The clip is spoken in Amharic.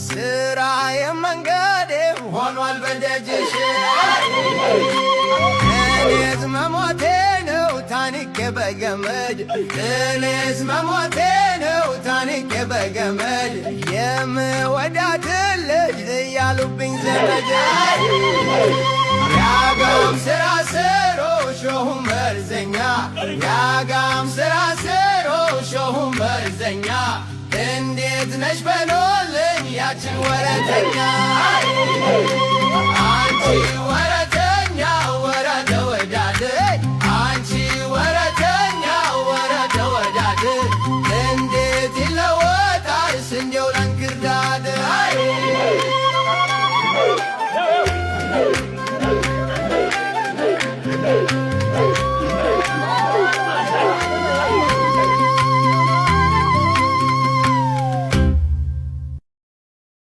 ስራ የመንገዴ ሆኗል በደጅሽ እኔስ መሞቴ ነው ታንቄ በገመድ እኔስ መሞቴ ነው ታንቄ በገመድ የምወዳትን ልጅ እያሉብኝ ዘመድ ያጋም ስራ ስሮ ሾሁም መርዘኛ ያጋም ስራ ስሮ ሾሁም መርዘኛ እንዴት ነሽ በሎልኝ ያችን ወረተኛ